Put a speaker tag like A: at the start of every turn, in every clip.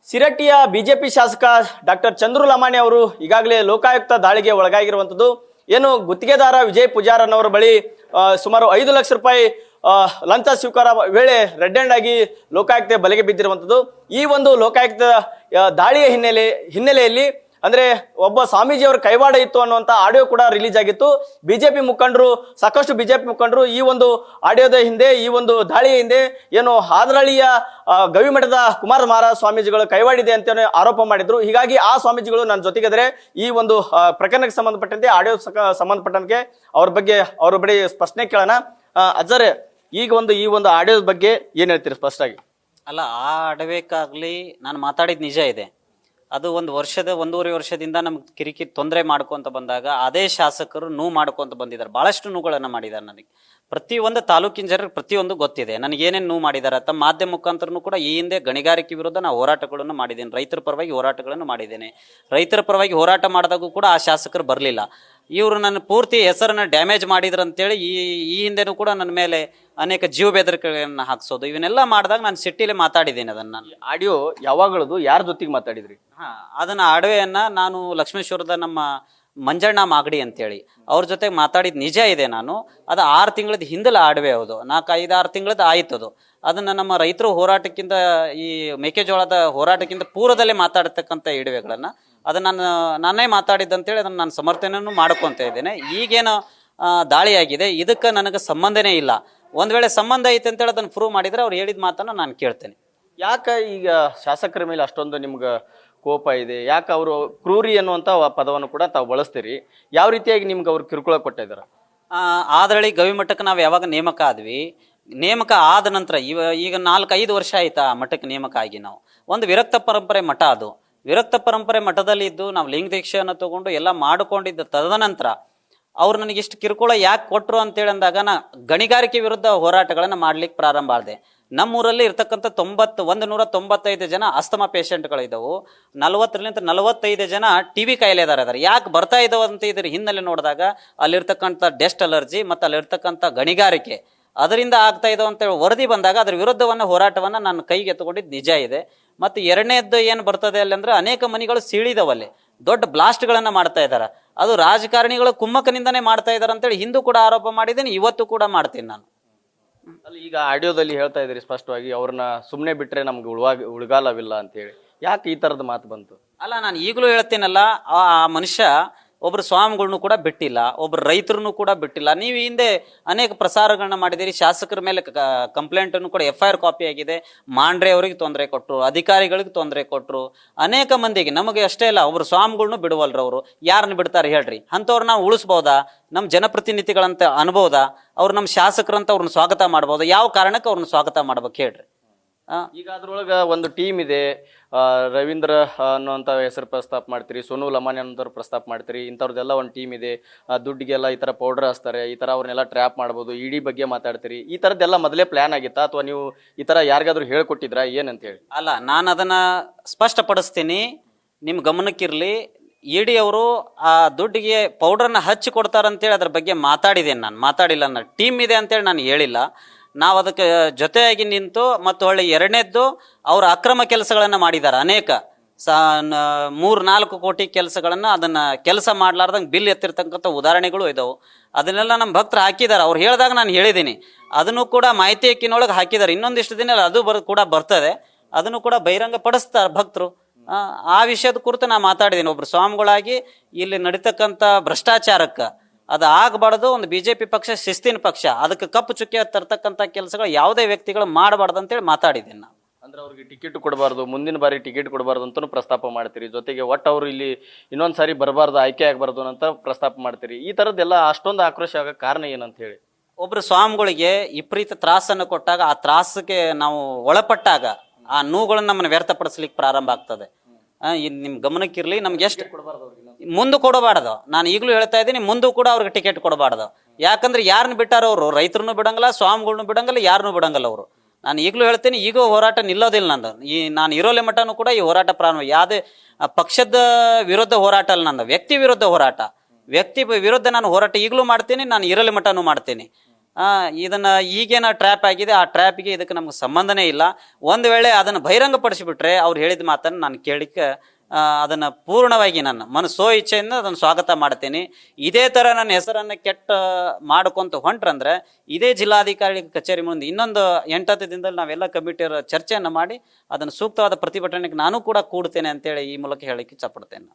A: ಸಿರಟ್ಟಿಯ BJP ಶಾಸಕ doctor Chandru Lamani ಅವರು ಈಗಾಗಲೇ ಲೋಕಾಯುಕ್ತ ದಾಳಿಗೆ ಒಳಗಾಗಿರುವಂಥದ್ದು. ಏನು ಗುತ್ತಿಗೆದಾರ ವಿಜಯ್ ಪೂಜಾರನ್ನವರ ಬಳಿ ಸುಮಾರು 5 ಲಕ್ಷ ರೂಪಾಯಿ ಲಂಚ ಸ್ವೀಕಾರ ವೇಳೆ ರೆಡ್ ಹ್ಯಾಂಡ್ ಆಗಿ ಲೋಕಾಯುಕ್ತ ಬಲೆಗೆ ಬಿದ್ದಿರುವಂಥದ್ದು. ಈ ಒಂದು ಲೋಕಾಯುಕ್ತ ದಾಳಿಯ ಹಿನ್ನೆಲೆಯಲ್ಲಿ ಅಂದ್ರೆ ಒಬ್ಬ ಸ್ವಾಮೀಜಿಯವರ ಕೈವಾಡ ಇತ್ತು ಅನ್ನುವಂತ ಆಡಿಯೋ ಕೂಡ ರಿಲೀಸ್ ಆಗಿತ್ತು. ಸಾಕಷ್ಟು ಬಿಜೆಪಿ ಮುಖಂಡರು ಈ ಒಂದು ಆಡಿಯೋದ ಹಿಂದೆ, ಈ ಒಂದು ದಾಳಿಯ ಹಿಂದೆ ಏನು ಹಾದರಳ್ಳಿಯ ಗವಿಮಠದ ಕುಮಾರ ಮಹಾರಾಜ ಸ್ವಾಮೀಜಿಗಳು ಕೈವಾಡಿದೆ ಅಂತ ಆರೋಪ ಮಾಡಿದ್ರು. ಹೀಗಾಗಿ ಆ ಸ್ವಾಮೀಜಿಗಳು ನನ್ನ ಜೊತೆಗಿದ್ರೆ ಈ ಒಂದು ಪ್ರಕರಣಕ್ಕೆ ಸಂಬಂಧಪಟ್ಟಂತೆ, ಆಡಿಯೋ ಸಂಬಂಧಪಟ್ಟಂತೆ ಅವ್ರ ಬಳಿ ಸ್ಪಷ್ಟನೆ ಕೇಳೋಣ. ಅಜರ್, ಈಗ ಈ ಒಂದು ಆಡಿಯೋದ ಬಗ್ಗೆ ಏನ್ ಹೇಳ್ತೀರಿ ಸ್ಪಷ್ಟವಾಗಿ?
B: ಅಲ್ಲ, ಆ ಅಡವೇಕಾಗ್ಲಿ ನಾನು ಮಾತಾಡಿದ ನಿಜ ಇದೆ. ಅದು ಒಂದೂವರೆ ವರ್ಷದಿಂದ ನಮ್ಗೆ ಕಿರಿಕಿರಿ ತೊಂದರೆ ಮಾಡ್ಕೊಂತ ಬಂದಾಗ ಅದೇ ಶಾಸಕರು ನೋವು ಮಾಡ್ಕೊಂತ ಬಂದಿದ್ದಾರೆ. ಬಹಳಷ್ಟು ನೋವುಗಳನ್ನ ಮಾಡಿದ್ದಾರೆ. ನನಗೆ ಪ್ರತಿಯೊಂದು ತಾಲೂಕಿನ ಜನರಿಗೆ ಪ್ರತಿಯೊಂದು ಗೊತ್ತಿದೆ ನನಗೆ ಏನೇನು ನೋವು ಮಾಡಿದ್ದಾರೆ. ತಮ್ಮ ಮಾಧ್ಯಮ ಮುಖಾಂತರನು ಕೂಡ ಈ ಹಿಂದೆ ಗಣಿಗಾರಿಕೆ ವಿರುದ್ಧ ನಾನು ಹೋರಾಟಗಳನ್ನು ಮಾಡಿದ್ದೇನೆ. ರೈತರ ಪರವಾಗಿ ಹೋರಾಟಗಳನ್ನು ಮಾಡಿದ್ದೇನೆ. ರೈತರ ಪರವಾಗಿ ಹೋರಾಟ ಮಾಡಿದಾಗೂ ಕೂಡ ಆ ಶಾಸಕರು ಬರಲಿಲ್ಲ. ಇವರು ನನ್ನ ಪೂರ್ತಿ ಹೆಸರನ್ನ ಡ್ಯಾಮೇಜ್ ಮಾಡಿದ್ರು ಅಂತೇಳಿ ಈ ಹಿಂದೆನೂ ಕೂಡ ನನ್ನ ಮೇಲೆ ಅನೇಕ ಜೀವ ಬೆದರಿಕೆಗಳನ್ನ ಹಾಕ್ಸೋದು, ಇವನ್ನೆಲ್ಲ ಮಾಡಿದಾಗ ನಾನು ಸಿಟ್ಟಿಲಿ ಮಾತಾಡಿದ್ದೇನೆ. ಅದನ್ನ
A: ಆಡಿಯೋ ಯಾವಾಗಳದು, ಯಾರ ಜೊತೆಗೆ ಮಾತಾಡಿದ್ರಿ?
B: ಅದನ್ನ ಅಡವೆಯನ್ನ ನಾನು ಲಕ್ಷ್ಮೇಶ್ವರದ ನಮ್ಮ ಮಂಜಣ್ಣ ಮಾಗಡಿ ಅಂತೇಳಿ ಅವ್ರ ಜೊತೆ ಮಾತಾಡಿದ ನಿಜ ಇದೆ. ನಾನು ಅದು 6 ತಿಂಗಳದ ಹಿಂದಲ ಆಡವೆ, ಹೌದು, 4-5-6 ತಿಂಗಳದ ಆಯ್ತದು. ಅದನ್ನ ನಮ್ಮ ರೈತರ ಹೋರಾಟಕ್ಕಿಂತ, ಈ ಮೆಕ್ಕೆಜೋಳದ ಹೋರಾಟಕ್ಕಿಂತ ಪೂರ್ವದಲ್ಲೇ ಮಾತಾಡತಕ್ಕಂಥ ಇಡವೆಗಳನ್ನ ಅದನ್ನ ನಾನೇ ಮಾತಾಡಿದ್ದಂತೇಳಿ ಅದನ್ನ ನಾನು ಸಮರ್ಥನೆಯನ್ನು ಮಾಡ್ಕೊಂತ ಇದ್ದೇನೆ. ಈಗೇನು ದಾಳಿಯಾಗಿದೆ ಇದಕ್ಕೆ ನನಗೆ ಸಂಬಂಧನೇ ಇಲ್ಲ. ಒಂದ್ ವೇಳೆ ಸಂಬಂಧ ಐತೆ ಅಂತೇಳಿ ಅದನ್ನ ಪ್ರೂವ್ ಮಾಡಿದ್ರೆ ಅವ್ರು ಹೇಳಿದ ಮಾತನ್ನ ನಾನು ಕೇಳ್ತೇನೆ.
A: ಯಾಕೆ ಈಗ ಶಾಸಕರ ಮೇಲೆ ಅಷ್ಟೊಂದು ನಿಮ್ಗೆ ಕೋಪ ಇದೆ? ಯಾಕೆ ಅವರು ಕ್ರೂರಿ ಅನ್ನುವಂಥ ಪದವನ್ನು ಕೂಡ ತಾವು ಬಳಸ್ತೀರಿ? ಯಾವ ರೀತಿಯಾಗಿ ನಿಮ್ಗೆ ಅವ್ರು ಕಿರುಕುಳ ಕೊಟ್ಟಿದ್ದಾರೆ?
B: ಆದರಳಿ ಗವಿಮಠಕ್ಕೆ ನಾವು ಯಾವಾಗ ನೇಮಕ ಆದ್ವಿ, ನೇಮಕ ಆದ ನಂತರ ಈಗ 4-5 ವರ್ಷ ಆಯ್ತಾ ಮಠಕ್ಕೆ ನೇಮಕ ಆಗಿ. ನಾವು ಒಂದು ವಿರಕ್ತ ಪರಂಪರೆ ಮಠ, ಅದು ವಿರಕ್ತ ಪರಂಪರೆ ಮಠದಲ್ಲಿ ಇದ್ದು ನಾವು ಲಿಂಗ ದೀಕ್ಷೆಯನ್ನು ತಗೊಂಡು ಎಲ್ಲ ಮಾಡಿಕೊಂಡಿದ್ದ ತದನಂತರ ಅವ್ರು ನನಗೆ ಇಷ್ಟು ಕಿರುಕುಳ ಯಾಕೆ ಕೊಟ್ಟರು ಅಂತೇಳಿ ಅಂದಾಗ ನಾ ಗಣಿಗಾರಿಕೆ ವಿರುದ್ಧ ಹೋರಾಟಗಳನ್ನು ಮಾಡ್ಲಿಕ್ಕೆ ಪ್ರಾರಂಭ ಮಾಡಿದೆ. ನಮ್ಮೂರಲ್ಲಿ ಇರ್ತಕ್ಕಂಥ 195 ಜನ ಅಸ್ತಮಾ ಪೇಷಂಟ್ಗಳಿದ್ದವು. 40-45 ಜನ TB ಕಾಯಿಲೆದಾರ ಇದಾರೆ. ಯಾಕೆ ಬರ್ತಾ ಇದಾವ ಅಂತ ಇದ್ರ ಹಿನ್ನೆಲೆ ನೋಡಿದಾಗ ಅಲ್ಲಿರ್ತಕ್ಕಂಥ ಡೆಸ್ಟ್ ಅಲರ್ಜಿ ಮತ್ತು ಅಲ್ಲಿರ್ತಕ್ಕಂಥ ಗಣಿಗಾರಿಕೆ ಅದರಿಂದ ಆಗ್ತಾ ಇದಾವ ಅಂತೇಳಿ ವರದಿ ಬಂದಾಗ ಅದ್ರ ವಿರುದ್ಧವನ್ನ ಹೋರಾಟವನ್ನ ನಾನು ಕೈಗೆ ತಗೊಂಡಿದ್ದು ನಿಜ ಇದೆ. ಮತ್ತು ಎರಡನೇದ್ದು ಏನು ಬರ್ತದೆ ಅಲ್ಲಿ ಅಂದ್ರೆ ಅನೇಕ ಮನೆಗಳು ಸೀಳಿದವಲ್ಲಿ ದೊಡ್ಡ ಬ್ಲಾಸ್ಟ್ಗಳನ್ನ ಮಾಡ್ತಾ ಇದ್ದಾರೆ. ಅದು ರಾಜಕಾರಣಿಗಳು ಕುಮ್ಮಕ್ಕನಿಂದಾನೇ ಮಾಡ್ತಾ ಇದಾರೆ ಅಂತೇಳಿ ಹಿಂದೂ ಕೂಡ ಆರೋಪ ಮಾಡಿದ್ದೀನಿ, ಇವತ್ತು ಕೂಡ ಮಾಡ್ತೀನಿ ನಾನು.
A: ಅಲ್ಲಿ ಈಗ ಆಡಿಯೋದಲ್ಲಿ ಹೇಳ್ತಾ ಇದ್ರಿ ಸ್ಪಷ್ಟವಾಗಿ, ಅವ್ರನ್ನ ಸುಮ್ಮನೆ ಬಿಟ್ರೆ ನಮ್ಗೆ ಉಳ್ಗಾಲವಿಲ್ಲ ಅಂತ ಹೇಳಿ. ಯಾಕೆ ಈ ತರದ ಮಾತು ಬಂತು?
B: ಅಲ್ಲ, ನಾನು ಈಗಲೂ ಹೇಳ್ತೀನಲ್ಲ, ಆ ಮನುಷ್ಯ ಒಬ್ರು ಸ್ವಾಮಿಗಳ್ನು ಕೂಡ ಬಿಟ್ಟಿಲ್ಲ, ಒಬ್ರು ರೈತರನ್ನು ಕೂಡ ಬಿಟ್ಟಿಲ್ಲ. ನೀವು ಹಿಂದೆ ಅನೇಕ ಪ್ರಸಾರಗಳನ್ನ ಮಾಡಿದಿರಿ. ಶಾಸಕರ ಮೇಲೆ ಕಂಪ್ಲೇಂಟ್ ಅನ್ನು ಕೂಡ FIR ಕಾಪಿ ಆಗಿದೆ. ಮಾಂಡ್ರೆ ಅವರಿಗೆ ತೊಂದರೆ ಕೊಟ್ಟರು, ಅಧಿಕಾರಿಗಳಿಗೆ ತೊಂದರೆ ಕೊಟ್ಟರು, ಅನೇಕ ಮಂದಿಗೆ. ನಮಗೆ ಅಷ್ಟೇ ಇಲ್ಲ, ಒಬ್ರು ಸ್ವಾಮಿಗಳ್ನು ಬಿಡುವಲ್ರು. ಅವರು ಯಾರನ್ನ ಬಿಡ್ತಾರೆ ಹೇಳ್ರಿ? ಅಂಥವ್ರು ನಾವು ಉಳಿಸ್ಬೋದಾ? ನಮ್ಮ ಜನಪ್ರತಿನಿಧಿಗಳಂತ ಅನ್ಬೋದಾ? ಅವ್ರು ನಮ್ಮ ಶಾಸಕರಂತ ಅವ್ರನ್ನ ಸ್ವಾಗತ ಮಾಡ್ಬೋದಾ? ಯಾವ ಕಾರಣಕ್ಕೆ ಅವ್ರನ್ನ ಸ್ವಾಗತ ಮಾಡ್ಬೇಕು ಹೇಳ್ರಿ?
A: ಈಗ ಅದ್ರೊಳಗ ಒಂದು ಟೀಮ್ ಇದೆ. ರವೀಂದ್ರ ಅನ್ನೋಂಥ ಹೆಸರು ಪ್ರಸ್ತಾಪ ಮಾಡ್ತೀರಿ, ಸೋನು ಲಮಾನಿ ಅನ್ನೋಂಥವ್ರು ಪ್ರಸ್ತಾಪ ಮಾಡ್ತೀರಿ. ಇಂಥವ್ರದ್ದೆಲ್ಲ ಒಂದು ಟೀಮ್ ಇದೆ. ದುಡ್ಡಿಗೆಲ್ಲ ಈ ಥರ ಪೌಡರ್ ಹಚ್ತಾರೆ, ಈ ಥರ ಅವ್ರನ್ನೆಲ್ಲ ಟ್ರ್ಯಾಪ್ ಮಾಡ್ಬೋದು, ಇಡಿ ಬಗ್ಗೆ ಮಾತಾಡ್ತೀರಿ. ಈ ಥರದ್ದೆಲ್ಲ ಮೊದಲೇ ಪ್ಲಾನ್ ಆಗಿತ್ತಾ, ಅಥವಾ ನೀವು ಈ ಥರ ಯಾರಿಗಾದ್ರೂ ಹೇಳ್ಕೊಟ್ಟಿದ್ರಾ ಏನಂತ ಹೇಳಿ?
B: ಅಲ್ಲ, ನಾನು ಅದನ್ನ ಸ್ಪಷ್ಟಪಡಿಸ್ತೀನಿ, ನಿಮ್ಮ ಗಮನಕ್ಕಿರಲಿ. ಇಡಿ ಅವರು ಆ ದುಡ್ಡಿಗೆ ಪೌಡರ್ನ ಹಚ್ಚಿ ಕೊಡ್ತಾರಂತೇಳಿ ಅದ್ರ ಬಗ್ಗೆ ಮಾತಾಡಿದ್ದೇನೆ. ನಾನು ಮಾತಾಡಿಲ್ಲ, ನನ್ನ ಟೀಮ್ ಇದೆ ಅಂತೇಳಿ ನಾನು ಹೇಳಿಲ್ಲ. ನಾವು ಅದಕ್ಕೆ ಜೊತೆಯಾಗಿ ನಿಂತು, ಮತ್ತು ಹೊಳ್ಳಿ ಎರಡನೇದ್ದು ಅವರು ಅಕ್ರಮ ಕೆಲಸಗಳನ್ನು ಮಾಡಿದ್ದಾರೆ. ಅನೇಕ 3-4 ಕೋಟಿ ಕೆಲಸಗಳನ್ನು ಅದನ್ನ ಕೆಲಸ ಮಾಡ್ಲಾರ್ದಂಗೆ ಬಿಲ್ ಎತ್ತಿರ್ತಕ್ಕಂಥ ಉದಾಹರಣೆಗಳು ಇದಾವೆ. ಅದನ್ನೆಲ್ಲ ನಮ್ಮ ಭಕ್ತರು ಹಾಕಿದ್ದಾರೆ. ಅವ್ರು ಹೇಳಿದಾಗ ನಾನು ಹೇಳಿದ್ದೀನಿ, ಅದನ್ನು ಕೂಡ ಮಾಹಿತಿ ಹಕ್ಕಿನೊಳಗೆ ಹಾಕಿದ್ದಾರೆ. ಇನ್ನೊಂದಿಷ್ಟು ದಿನ ಅದು ಕೂಡ ಬರ್ತದೆ, ಅದನ್ನು ಕೂಡ ಬಹಿರಂಗ ಪಡಿಸ್ತಾರೆ ಭಕ್ತರು. ಆ ವಿಷಯದ ಕುರಿತು ನಾನು ಮಾತಾಡಿದ್ದೀನಿ. ಒಬ್ರು ಸ್ವಾಮಿಗಳಾಗಿ ಇಲ್ಲಿ ನಡೀತಕ್ಕಂಥ ಭ್ರಷ್ಟಾಚಾರಕ್ಕೆ ಅದು ಆಗಬಾರ್ದು. ಒಂದು BJP ಪಕ್ಷ ಶಿಸ್ತಿನ ಪಕ್ಷ, ಅದಕ್ಕೆ ಕಪ್ಪು ಚುಕ್ಕೆ ತರ್ತಕ್ಕಂಥ ಕೆಲಸಗಳು ಯಾವುದೇ ವ್ಯಕ್ತಿಗಳು ಮಾಡಬಾರ್ದು ಅಂತೇಳಿ ಮಾತಾಡಿದ್ದೀನಿ ನಾನು.
A: ಅಂದ್ರೆ ಅವ್ರಿಗೆ ಟಿಕೆಟ್ ಕೊಡಬಾರ್ದು, ಮುಂದಿನ ಬಾರಿ ಟಿಕೆಟ್ ಕೊಡಬಾರ್ದು ಅಂತಲೂ ಪ್ರಸ್ತಾಪ ಮಾಡ್ತೀರಿ. ಜೊತೆಗೆ ಒಟ್ಟು ಅವರು ಇಲ್ಲಿ ಇನ್ನೊಂದು ಸಾರಿ ಬರಬಾರ್ದು, ಆಯ್ಕೆ ಆಗಬಾರ್ದು ಅಂತ ಪ್ರಸ್ತಾಪ ಮಾಡ್ತೀರಿ. ಈ ಥರದ್ದೆಲ್ಲ ಅಷ್ಟೊಂದು ಆಕ್ರೋಶ ಆಗಕ್ಕೆ ಕಾರಣ ಏನಂತ ಹೇಳಿ?
B: ಒಬ್ರು ಸ್ವಾಮಿಗಳಿಗೆ ವಿಪರೀತ ತ್ರಾಸನ್ನು ಕೊಟ್ಟಾಗ, ಆ ತ್ರಾಸಕ್ಕೆ ನಾವು ಒಳಪಟ್ಟಾಗ ಆ ನೋವುಗಳನ್ನ ನಮ್ಮನ್ನು ವ್ಯರ್ಥಪಡಿಸ್ಲಿಕ್ಕೆ ಪ್ರಾರಂಭ ಆಗ್ತದೆ. ನಿಮ್ ಗಮನಕ್ಕಿರ್ಲಿ, ನಮ್ಗೆ ಎಷ್ಟು ಮುಂದೆ ಕೊಡಬಾರ್ದು. ನಾನು ಈಗಲೂ ಹೇಳ್ತಾ ಇದ್ದೀನಿ, ಮುಂದೂ ಕೂಡ ಅವ್ರಿಗೆ ಟಿಕೆಟ್ ಕೊಡಬಾರ್ದು. ಯಾಕಂದ್ರೆ ಯಾರನ್ನ ಬಿಟ್ಟಾರ ಅವರು? ರೈತರನ್ನು ಬಿಡಂಗಿಲ್ಲ, ಸ್ವಾಮಿಗಳ್ನು ಬಿಡಂಗಿಲ್ಲ, ಯಾರನ್ನೂ ಬಿಡಂಗಿಲ್ಲ ಅವರು. ನಾನು ಈಗಲೂ ಹೇಳ್ತೀನಿ, ಈಗ ಹೋರಾಟ ನಿಲ್ಲೋದಿಲ್ಲ ನಂದು. ನಾನು ಇರೋಲೆ ಮಟ್ಟನೂ ಕೂಡ ಈ ಹೋರಾಟ ಪ್ರಾರಂಭ. ಯಾವುದೇ ಪಕ್ಷದ ವಿರುದ್ಧ ಹೋರಾಟ ಅಲ್ಲ ನಂದು, ವ್ಯಕ್ತಿ ವಿರುದ್ಧ ಹೋರಾಟ. ವ್ಯಕ್ತಿ ವಿರುದ್ಧ ನಾನು ಹೋರಾಟ ಈಗಲೂ ಮಾಡ್ತೀನಿ, ನಾನು ಇರೋಲೆ ಮಟ್ಟನೂ ಮಾಡ್ತೀನಿ. ಇದನ್ನ ಈಗೇನ ಟ್ರ್ಯಾಪ್ ಆಗಿದೆ, ಆ ಟ್ರ್ಯಾಪಿಗೆ ಇದಕ್ಕೆ ನಮ್ಗೆ ಸಂಬಂಧನೇ ಇಲ್ಲ. ಒಂದು ವೇಳೆ ಅದನ್ನು ಬಹಿರಂಗಪಡಿಸಿಬಿಟ್ರೆ ಅವ್ರು ಹೇಳಿದ ಮಾತನ್ನು ನಾನು ಕೇಳಿಕ್ಕೆ ಅದನ್ನು ಪೂರ್ಣವಾಗಿ ನನ್ನ ಮನಸ್ಸೋ ಇಚ್ಛೆಯಿಂದ ಅದನ್ನು ಸ್ವಾಗತ ಮಾಡ್ತೀನಿ. ಇದೇ ಥರ ನನ್ನ ಹೆಸರನ್ನು ಕೆಟ್ಟ ಮಾಡ್ಕೊಂತ ಹೊಂಟ್ರಂದ್ರೆ ಇದೇ ಜಿಲ್ಲಾಧಿಕಾರಿ ಕಚೇರಿ ಮುಂದೆ ಇನ್ನೊಂದು 8-10 ದಿನದಲ್ಲಿ ನಾವೆಲ್ಲ ಕಮಿಟಿಯರ ಚರ್ಚೆಯನ್ನು ಮಾಡಿ ಅದನ್ನು ಸೂಕ್ತವಾದ ಪ್ರತಿಭಟನೆಗೆ ನಾನು ಕೂಡ ಕೂಡ್ತೇನೆ ಅಂತೇಳಿ ಈ ಮೂಲಕ ಹೇಳಿಕ್ಕೆ ಇಷ್ಟಪಡ್ತೇನೆ.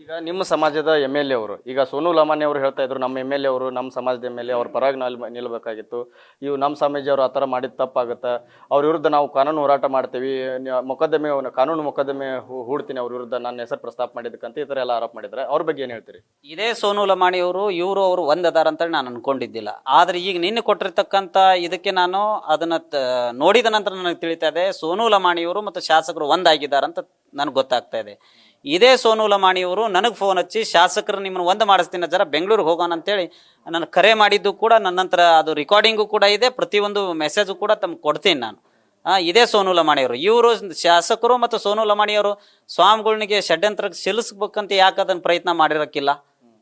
A: ಈಗ ನಿಮ್ಮ ಸಮಾಜದ MLA ಅವರು, ಈಗ ಸೋನು ಲಮಾನಿ ಅವರು ಹೇಳ್ತಾ ಇದ್ರು, ನಮ್ಮ MLA ಅವರು ನಮ್ಮ ಸಮಾಜದ MLA ಅವ್ರ ಪರವಾಗಿ ನಿಲ್ಬೇಕಾಗಿತ್ತು, ಇವು ನಮ್ಮ ಸಮಾಜದವರು ಆ ಥರ ಮಾಡಿದ ತಪ್ಪಾಗುತ್ತೆ, ಅವ್ರ ವಿರುದ್ಧ ನಾವು ಕಾನೂನು ಹೋರಾಟ ಮಾಡ್ತೀವಿ, ಕಾನೂನು ಮೊಕದ್ದಮೆ ಹೂಡ್ತೀನಿ ಅವ್ರ ವಿರುದ್ಧ ನನ್ನ ಹೆಸರು ಪ್ರಸ್ತಾಪ ಮಾಡಿದ್ದಕ್ಕಂತ ಈ ಥರ ಎಲ್ಲ ಆರೋಪ ಮಾಡಿದ್ರೆ ಅವ್ರ ಬಗ್ಗೆ ಏನು ಹೇಳ್ತೀರಿ?
B: ಇದೇ ಸೋನು ಲಮಾಣಿ ಅವರು ಅವರು ಒಂದದಾರ ಅಂತೇಳಿ ನಾನು ಅನ್ಕೊಂಡಿದ್ದಿಲ್ಲ. ಆದ್ರೆ ಈಗ ನಿನ್ನೆ ಕೊಟ್ಟಿರ್ತಕ್ಕಂಥ ಇದಕ್ಕೆ ನಾನು ಅದನ್ನ ನೋಡಿದ ನಂತರ ನನಗೆ ತಿಳಿತಾ ಇದೆ ಸೋನು ಲಮಾಣಿಯವರು ಮತ್ತು ಶಾಸಕರು ಒಂದಾಗಿದ್ದಾರಂತ ನನಗೆ ಗೊತ್ತಾಗ್ತಾ ಇದೆ. ಇದೇ ಸೋನು ಲಮಾಣಿಯವರು ನನಗೆ ಫೋನ್ ಹಚ್ಚಿ ಶಾಸಕರು ನಿಮ್ಮನ್ನು ಒಂದು ಮಾಡಿಸ್ತೀನಿ ಜರ ಬೆಂಗಳೂರಿಗೆ ಹೋಗೋಣ ಅಂತೇಳಿ ನಾನು ಕರೆ ಮಾಡಿದ್ದು ಕೂಡ ನನ್ನ ನಂತರ ಅದು ರೆಕಾರ್ಡಿಂಗು ಕೂಡ ಇದೆ, ಪ್ರತಿಯೊಂದು ಮೆಸೇಜು ಕೂಡ ತಮ್ಗೆ ಕೊಡ್ತೀನಿ ನಾನು. ಇದೇ ಸೋನು ಲಮಾಣಿಯವರು, ಇವರು ಶಾಸಕರು ಮತ್ತು ಸೋನು ಲಮಾಣಿಯವರು ಸ್ವಾಮಿಗಳಿಗೆ ಷಡ್ಯಂತ್ರಕ್ಕೆ ಸಿಲಿಸ್ಬೇಕಂತ ಯಾಕೆ ಅದನ್ನು ಪ್ರಯತ್ನ ಮಾಡಿರೋಕ್ಕಿಲ್ಲ?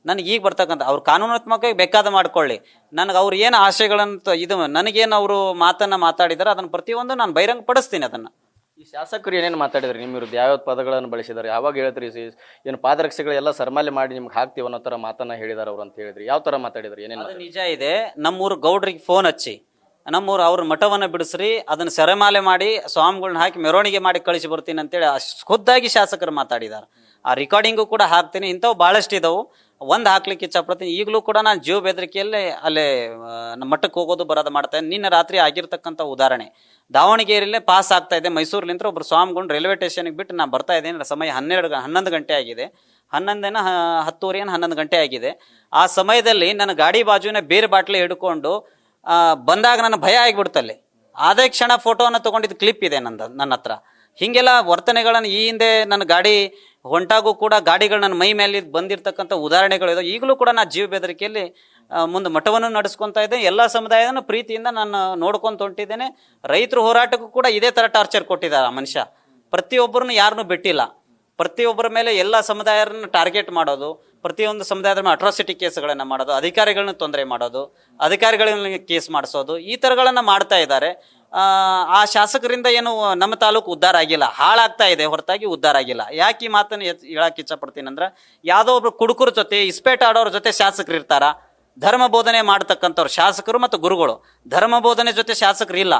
B: ನನಗೆ ಈಗ ಬರ್ತಕ್ಕಂಥ ಅವ್ರು ಕಾನೂನಾತ್ಮಕವಾಗಿ ಬೇಕಾದ ಮಾಡ್ಕೊಳ್ಳಿ, ನನಗೆ ಅವ್ರು ಏನು ಆಶಯಗಳಂತ ಇದು ನನಗೇನು ಅವರು ಮಾತನ್ನು ಮಾತಾಡಿದಾರೆ ಅದನ್ನು ಪ್ರತಿಯೊಂದು ನಾನು ಬಹಿರಂಗ ಪಡಿಸ್ತೀನಿ. ಅದನ್ನು
A: ಈ ಶಾಸಕರು ಏನೇನು ಮಾತಾಡಿದ್ರಿ ನಿಮ್ಮ ವಿರುದ್ಧ, ಯಾವ್ಯಾವ ಪದಗಳನ್ನು ಬಳಸಿದ್ದಾರೆ, ಯಾವಾಗ ಹೇಳ್ತೀರಿ ಏನು ಪಾದರಕ್ಷೆಗಳೆಲ್ಲ ಸರ್ಮಾಲೆ ಮಾಡಿ ನಿಮ್ಗೆ ಹಾಕ್ತೀವಿ ಅನ್ನೋ ಥರ ಮಾತನ್ನ ಹೇಳಿದಾರೆ ಅವ್ರು ಅಂತ ಹೇಳಿದ್ರಿ, ಯಾವ ಥರ ಮಾತಾಡಿದ್ರಿ, ಏನೇನು?
B: ಅದು ನಿಜ ಇದೆ. ನಮ್ಮೂರು ಗೌಡ್ರಿಗೆ ಫೋನ್ ಹಚ್ಚಿ ನಮ್ಮೂರು ಅವ್ರ ಮಠವನ್ನು ಬಿಡಿಸ್ರಿ, ಅದನ್ನು ಸೆರೆಮಾಲೆ ಮಾಡಿ ಸ್ವಾಮಿಗಳನ್ನ ಹಾಕಿ ಮೆರವಣಿಗೆ ಮಾಡಿ ಕಳಿಸಿ ಬರ್ತೀನಿ ಅಂತೇಳಿ ಖುದ್ದಾಗಿ ಶಾಸಕರು ಮಾತಾಡಿದ್ದಾರೆ. ಆ ರೆಕಾರ್ಡಿಂಗು ಕೂಡ ಹಾಕ್ತೀನಿ. ಇಂಥವು ಭಾಳಷ್ಟು ಇದಾವೆ, ಒಂದು ಹಾಕ್ಲಿಕ್ಕೆ ಇಚ್ಛಪಡ್ತೀನಿ. ಈಗಲೂ ಕೂಡ ನಾನು ಜೀವ ಬೆದರಿಕೆಯಲ್ಲೇ ಅಲ್ಲೇ ನಮ್ಮ ಮಠಕ್ಕೆ ಹೋಗೋದು ಬರೋದು ಮಾಡ್ತೇನೆ. ನಿನ್ನೆ ರಾತ್ರಿ ಆಗಿರ್ತಕ್ಕಂಥ ಉದಾಹರಣೆ, ದಾವಣಗೆರೆಯಲ್ಲೇ ಪಾಸ್ ಆಗ್ತಾ ಇದೆ, ಮೈಸೂರಿನಿಂದ ಒಬ್ಬರು ಸ್ವಾಮಿಗಳು ರೈಲ್ವೆ ಸ್ಟೇಷನ್ಗೆ ಬಿಟ್ಟು ನಾನು ಬರ್ತಾ ಇದ್ದೇನೆ. ಸಮಯ 11 ಗಂಟೆ ಆಗಿದೆ, 11 ಗಂಟೆ ಆಗಿದೆ. ಆ ಸಮಯದಲ್ಲಿ ನನ್ನ ಗಾಡಿ ಬಾಜುನೇ ಬೇರೆ ಬಾಟ್ಲಿ ಹಿಡ್ಕೊಂಡು ಬಂದಾಗ ನನ್ನ ಭಯ ಆಗಿಬಿಡ್ತಲ್ಲಿ. ಅದೇ ಕ್ಷಣ ಫೋಟೋವನ್ನು ತೊಗೊಂಡಿದ್ದು ಕ್ಲಿಪ್ ಇದೆ ನನ್ನ ಹತ್ರ. ಹೀಗೆಲ್ಲ ವರ್ತನೆಗಳನ್ನು ಈ ಹಿಂದೆ ನನ್ನ ಗಾಡಿ ಹೊಂಟಾಗೂ ಕೂಡ ಗಾಡಿಗಳು ನನ್ನ ಮೈ ಮೇಲೆ ಬಂದಿರತಕ್ಕಂಥ ಉದಾಹರಣೆಗಳಿದೆ. ಈಗಲೂ ಕೂಡ ನಾನು ಜೀವ ಬೆದರಿಕೆಯಲ್ಲಿ ಮುಂದೆ ಮಠವನ್ನು ನಡೆಸ್ಕೊತಾ ಇದ್ದೇನೆ. ಎಲ್ಲ ಸಮುದಾಯದನ್ನು ಪ್ರೀತಿಯಿಂದ ನಾನು ನೋಡ್ಕೊಂತ ಹೊಂಟಿದ್ದೇನೆ. ರೈತರ ಹೋರಾಟಕ್ಕೂ ಕೂಡ ಇದೇ ಥರ ಟಾರ್ಚರ್ ಕೊಟ್ಟಿದ್ದಾರೆ ಆ ಮನುಷ್ಯ. ಪ್ರತಿಯೊಬ್ಬರನ್ನು ಯಾರನ್ನೂ ಬಿಟ್ಟಿಲ್ಲ, ಪ್ರತಿಯೊಬ್ಬರ ಮೇಲೆ ಎಲ್ಲ ಸಮುದಾಯರನ್ನು ಟಾರ್ಗೆಟ್ ಮಾಡೋದು, ಪ್ರತಿಯೊಂದು ಸಮುದಾಯದ ಮೇಲೆ ಅಟ್ರಾಸಿಟಿ ಕೇಸ್ಗಳನ್ನು ಮಾಡೋದು, ಅಧಿಕಾರಿಗಳನ್ನ ತೊಂದರೆ ಮಾಡೋದು, ಅಧಿಕಾರಿಗಳನ್ನ ಕೇಸ್ ಮಾಡಿಸೋದು, ಈ ಥರಗಳನ್ನು ಮಾಡ್ತಾ ಇದ್ದಾರೆ. ಆ ಶಾಸಕರಿಂದ ಏನು ನಮ್ಮ ತಾಲೂಕು ಉದ್ಧಾರ ಆಗಿಲ್ಲ, ಹಾಳಾಗ್ತಾ ಇದೆ ಹೊರತಾಗಿ ಉದ್ಧಾರ ಆಗಿಲ್ಲ. ಯಾಕೆ ಈ ಮಾತನ್ನು ಹೇಳಕ್ಕೆ ಇಷ್ಟಪಡ್ತೀನಿ ಅಂದ್ರೆ, ಯಾವುದೋ ಒಬ್ರು ಕುಡುಕರ ಜೊತೆ ಇಸ್ಪೇಟ್ ಆಡೋರ ಜೊತೆ ಶಾಸಕರು ಇರ್ತಾರ, ಧರ್ಮ ಬೋಧನೆ ಮಾಡ್ತಕ್ಕಂಥವ್ರು ಶಾಸಕರು ಮತ್ತು ಗುರುಗಳು. ಧರ್ಮ ಬೋಧನೆ ಜೊತೆ ಶಾಸಕರು ಇಲ್ಲ.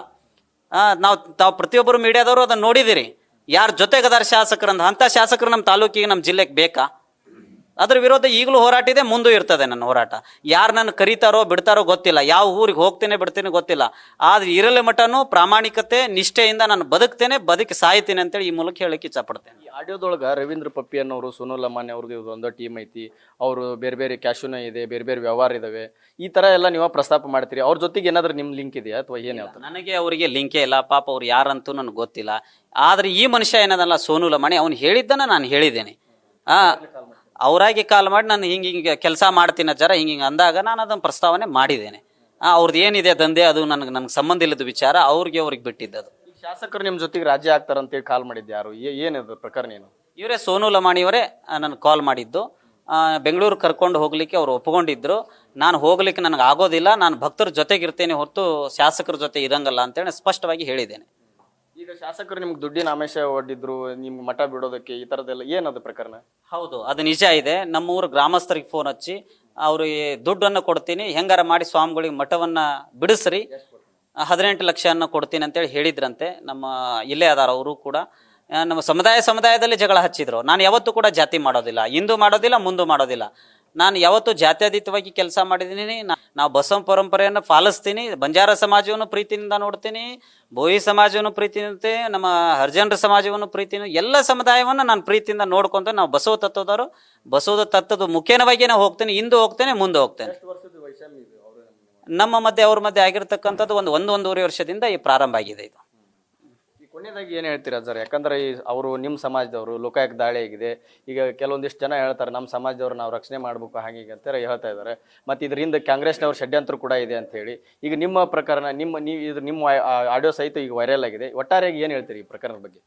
B: ತಾವು ಪ್ರತಿಯೊಬ್ಬರು ಮೀಡಿಯಾದವರು ಅದನ್ನು ನೋಡಿದಿರಿ, ಯಾರ ಜೊತೆಗದಾರ ಶಾಸಕರು ಅಂಥ ಶಾಸಕರು ನಮ್ಮ ತಾಲೂಕಿಗೆ ನಮ್ಮ ಜಿಲ್ಲೆಗೆ ಬೇಕಾ? ಅದ್ರ ವಿರೋಧ ಈಗಲೂ ಹೋರಾಟ ಇದೆ, ಮುಂದೂ ಇರ್ತದೆ ನನ್ನ ಹೋರಾಟ. ಯಾರು ನನ್ನ ಕರೀತಾರೋ ಬಿಡ್ತಾರೋ ಗೊತ್ತಿಲ್ಲ, ಯಾವ ಊರಿಗೆ ಹೋಗ್ತೇನೆ ಬಿಡ್ತೇನೆ ಗೊತ್ತಿಲ್ಲ, ಆದ್ರೆ ಇರಲಿ ಮಟ್ಟನೂ ಪ್ರಾಮಾಣಿಕತೆ ನಿಷ್ಠೆಯಿಂದ ನಾನು ಬದುಕಿ ಸಾಯ್ತೀನಿ ಅಂತೇಳಿ ಈ ಮೂಲಕ ಹೇಳಕ್ಕೆ ಇಷ್ಟಪಡ್ತೇನೆ.
A: ಈ ಆಡಿಯೋದೊಳಗೆ ರವೀಂದ್ರ ಪಪ್ಪಿ ಅನ್ನೋರು, ಸೋನು ಲಮಾನಿ ಅವ್ರದ್ದು ಒಂದು ಟೀಮ್ ಐತಿ, ಅವರು ಬೇರೆ ಬೇರೆ ಕ್ಯಾಶುನ ಇದೆ, ಬೇರೆ ಬೇರೆ ವ್ಯವಹಾರ ಇದಾವೆ, ಈ ತರ ಎಲ್ಲ ನೀವು ಪ್ರಸ್ತಾಪ ಮಾಡ್ತೀರಿ. ಅವ್ರ ಜೊತೆಗೆ ಏನಾದ್ರು ನಿಮ್ ಲಿಂಕ್ ಇದೆಯಾ ಅಥವಾ ಏನ್?
B: ನನಗೆ ಅವರಿಗೆ ಲಿಂಕೇ ಇಲ್ಲ, ಪಾಪ ಅವ್ರು ಯಾರಂತೂ ನನಗೆ ಗೊತ್ತಿಲ್ಲ. ಆದ್ರೆ ಈ ಮನುಷ್ಯ ಏನದಲ್ಲ ಸೋನು ಲಮಾಣಿ, ಅವ್ನು ಹೇಳಿದ್ದನ್ನ ನಾನು ಹೇಳಿದ್ದೇನೆ. ಅವರಾಗಿ ಕಾಲ್ ಮಾಡಿ ನಾನು ಹಿಂಗೆ ಕೆಲಸ ಮಾಡ್ತೀನಿ ಜರ ಹಿಂಗೆ ಅಂದಾಗ ನಾನು ಅದನ್ನು ಪ್ರಸ್ತಾವನೆ ಮಾಡಿದ್ದೇನೆ. ಅವ್ರದ್ದು ಏನಿದೆ ದಂಧೆ ಅದು ನನಗೆ ಸಂಬಂಧ ಇಲ್ಲದ ವಿಚಾರ, ಅವ್ರಿಗೆ ಬಿಟ್ಟಿದ್ದದು.
A: ಶಾಸಕರು ನಿಮ್ಮ ಜೊತೆಗೆ ರಾಜ್ಯ ಆಗ್ತಾರಂತೇಳಿ ಕಾಲ್ ಮಾಡಿದ್ದು ಯಾರು, ಏನದು ಪ್ರಕರಣ ಏನು?
B: ಇವರೇ ಸೋನು ಲಮಾಣಿಯವರೇ ನನಗೆ ಕಾಲ್ ಮಾಡಿದ್ದು. ಬೆಂಗಳೂರು ಕರ್ಕೊಂಡು ಹೋಗ್ಲಿಕ್ಕೆ ಅವ್ರು ಒಪ್ಕೊಂಡಿದ್ರು. ನಾನು ಹೋಗ್ಲಿಕ್ಕೆ ನನಗೆ ಆಗೋದಿಲ್ಲ, ನಾನು ಭಕ್ತರ ಜೊತೆಗಿರ್ತೇನೆ ಹೊರತು ಶಾಸಕರ ಜೊತೆ ಇರಂಗಲ್ಲ ಅಂತೇಳಿ ಸ್ಪಷ್ಟವಾಗಿ ಹೇಳಿದ್ದೇನೆ.
A: ಈಗ ಶಾಸಕರು ನಿಮ್ಗೆ ದುಡ್ಡಿನ ಆಮಿಷ ಒಡ್ಡಿದ್ರು ನಿಮ್ಗೆ ಮಠ ಬಿಡೋದಕ್ಕೆ, ಈ ಥರದ್ದೆಲ್ಲ ಏನದು ಪ್ರಕರಣ?
B: ಹೌದು, ಅದು ನಿಜ ಇದೆ. ನಮ್ಮೂರು ಗ್ರಾಮಸ್ಥರಿಗೆ ಫೋನ್ ಹಚ್ಚಿ ಅವ್ರಿಗೆ ದುಡ್ಡನ್ನು ಕೊಡ್ತೀನಿ, ಹೆಂಗಾರ ಮಾಡಿ ಸ್ವಾಮಿಗಳಿಗೆ ಮಠವನ್ನು ಬಿಡಿಸ್ರಿ, 18 ಲಕ್ಷವನ್ನು ಕೊಡ್ತೀನಿ ಅಂತೇಳಿ ಹೇಳಿದ್ರಂತೆ. ನಮ್ಮ ಇಲ್ಲೇ ಅದಾರ ಅವರು ಕೂಡ. ನಮ್ಮ ಸಮುದಾಯದಲ್ಲಿ ಜಗಳ ಹಚ್ಚಿದ್ರು. ನಾನು ಯಾವತ್ತೂ ಕೂಡ ಜಾತಿ ಮಾಡೋದಿಲ್ಲ, ಹಿಂದೂ ಮಾಡೋದಿಲ್ಲ, ಮುಂದೂ ಮಾಡೋದಿಲ್ಲ. ನಾನು ಯಾವತ್ತೂ ಜಾತ್ಯತೀತವಾಗಿ ಕೆಲಸ ಮಾಡಿದ್ದೀನಿ. ನಾವು ಬಸವ ಪರಂಪರೆಯನ್ನು ಪಾಲಿಸ್ತೀನಿ. ಬಂಜಾರ ಸಮಾಜವನ್ನು ಪ್ರೀತಿಯಿಂದ ನೋಡ್ತೀನಿ, ಬೋಯಿ ಸಮಾಜವನ್ನು ಪ್ರೀತಿಯಿಂದ, ನಮ್ಮ ಹರಿಜನರ ಸಮಾಜವನ್ನು ಪ್ರೀತಿಯಿಂದ, ಎಲ್ಲ ಸಮುದಾಯವನ್ನು ನಾನು ಪ್ರೀತಿಯಿಂದ ನೋಡ್ಕೊಂತ ನಾವು ಬಸವ ತತ್ವದವರು, ಬಸವದ ತತ್ವದ ಮುಖೇನವಾಗಿ ನಾವು ಹೋಗ್ತೇನೆ, ಹಿಂದೂ ಹೋಗ್ತೇನೆ, ಮುಂದೆ ಹೋಗ್ತೇನೆ. ನಮ್ಮ ಮಧ್ಯೆ ಅವ್ರ ಮಧ್ಯೆ ಆಗಿರ್ತಕ್ಕಂಥದ್ದು ಒಂದೂವರೆ ವರ್ಷದಿಂದ ಈ ಪ್ರಾರಂಭ ಆಗಿದೆ. ಇದು
A: ಕೊನೆಯದಾಗಿ ಏನು ಹೇಳ್ತೀರಾ ಸರ್? ಯಾಕಂದ್ರೆ ಅವರು ನಿಮ್ಮ ಸಮಾಜದವರು, ಲೋಕಾಯುಕ್ತ ದಾಳಿ ಆಗಿದೆ, ಈಗ ಕೆಲವೊಂದಿಷ್ಟು ಜನ ಹೇಳ್ತಾರೆ ನಮ್ಮ ಸಮಾಜದವ್ರು ನಾವು ರಕ್ಷಣೆ ಮಾಡ್ಬೇಕು ಹಾಗೆ ಅಂತ ಹೇಳ್ತಾ ಇದ್ದಾರೆ. ಮತ್ತು ಇದರಿಂದ ಕಾಂಗ್ರೆಸ್ನವ್ರ ಷಡ್ಯಂತ್ರ ಕೂಡ ಇದೆ ಅಂತ ಹೇಳಿ. ಈಗ ನಿಮ್ಮ ಪ್ರಕರಣ, ನಿಮ್ಮ ಆಡಿಯೋ ಸಹಿತ ಈಗ ವೈರಲ್ ಆಗಿದೆ. ಒಟ್ಟಾರೆಯಾಗಿ ಏನು ಹೇಳ್ತೀರಿ ಈ ಪ್ರಕರಣದ ಬಗ್ಗೆ?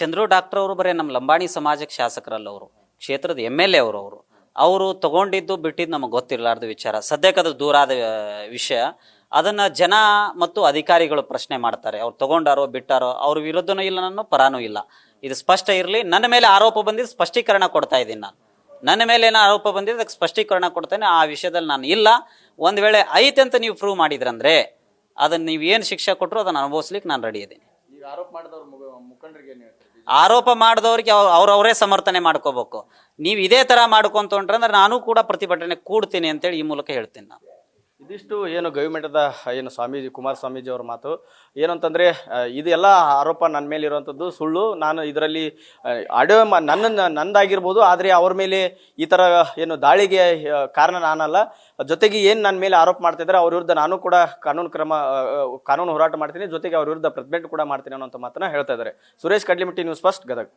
B: ಚಂದ್ರು ಡಾಕ್ಟರ್ ಅವರು ಬರೀ ನಮ್ಮ ಲಂಬಾಣಿ ಸಮಾಜಕ್ಕೆ ಶಾಸಕರಲ್ಲ, ಅವರು ಕ್ಷೇತ್ರದ MLA ಅವರು ತಗೊಂಡಿದ್ದು ಬಿಟ್ಟಿದ್ದು ನಮಗೆ ಗೊತ್ತಿರಲಾರ್ದ ವಿಚಾರ. ಸದ್ಯಕ್ಕೆ ಅದು ದೂರಾದ ವಿಷಯ. ಅದನ್ನ ಜನ ಮತ್ತು ಅಧಿಕಾರಿಗಳು ಪ್ರಶ್ನೆ ಮಾಡ್ತಾರೆ. ಅವ್ರು ತಗೊಂಡಾರೋ ಬಿಟ್ಟಾರೋ, ಅವ್ರ ವಿರುದ್ಧನೂ ಇಲ್ಲ, ನನ್ನ ಪರಾನೂ ಇಲ್ಲ. ಇದು ಸ್ಪಷ್ಟ ಇರಲಿ. ನನ್ನ ಮೇಲೆ ಆರೋಪ ಬಂದಿದ್ದು ಸ್ಪಷ್ಟೀಕರಣ ಕೊಡ್ತಾ ಇದ್ದೀನಿ ನಾನು. ನನ್ನ ಮೇಲೆ ಏನೋ ಆರೋಪ ಬಂದಿದ್ದು ಅದಕ್ಕೆ ಸ್ಪಷ್ಟೀಕರಣ ಕೊಡ್ತೇನೆ. ಆ ವಿಷಯದಲ್ಲಿ ನಾನು ಇಲ್ಲ. ಒಂದ್ ವೇಳೆ ಐತೆ ಅಂತ ನೀವು ಪ್ರೂವ್ ಮಾಡಿದ್ರಂದ್ರೆ ಅದನ್ನ ನೀವು ಏನು ಶಿಕ್ಷೆ ಕೊಟ್ಟರು ಅದನ್ನ ಅನುಭವಿಸ್ಲಿಕ್ಕೆ ನಾನು ರೆಡಿ ಇದ್ದೀನಿ. ಆರೋಪ ಮಾಡಿದವ್ರಿಗೆ ಅವ್ರವರೇ ಸಮರ್ಥನೆ ಮಾಡ್ಕೋಬೇಕು. ನೀವು ಇದೇ ತರ ಮಾಡ್ಕೊಂತ ಹೊಂಟ್ರೆ ನಾನು ಕೂಡ ಪ್ರತಿಭಟನೆ ಕೂಡ್ತೀನಿ ಅಂತೇಳಿ ಈ ಮೂಲಕ ಹೇಳ್ತೀನಿ ನಾನು.
A: ಇದಿಷ್ಟು ಏನು ಗವಿಮಠದ ಏನು ಸ್ವಾಮೀಜಿ ಕುಮಾರ ಸ್ವಾಮೀಜಿ ಅವ್ರ ಮಾತು. ಏನು ಅಂತಂದರೆ ಇದೆಲ್ಲ ಆರೋಪ ನನ್ನ ಮೇಲೆ ಇರುವಂಥದ್ದು ಸುಳ್ಳು. ನಾನು ಇದರಲ್ಲಿ ಆಡಿಯೋ ನಂದಾಗಿರ್ಬೋದು, ಆದರೆ ಅವ್ರ ಮೇಲೆ ಈ ಥರ ಏನು ದಾಳಿಗೆ ಕಾರಣ ನಾನಲ್ಲ. ಜೊತೆಗೆ ಏನು ನನ್ನ ಮೇಲೆ ಆರೋಪ ಮಾಡ್ತಿದ್ದಾರೆ ಅವ್ರ ವಿರುದ್ಧ ನಾನು ಕೂಡ ಕಾನೂನು ಹೋರಾಟ ಮಾಡ್ತೀನಿ, ಜೊತೆಗೆ ಅವ್ರ ವಿರುದ್ಧ ಪ್ರತಿಭಟನೆ ಕೂಡ ಮಾಡ್ತೀನಿ ಅನ್ನೋಂಥ ಮಾತನ್ನ ಹೇಳ್ತಾ ಇದ್ದಾರೆ. Suresh Kadlimatti, news first, Gadag.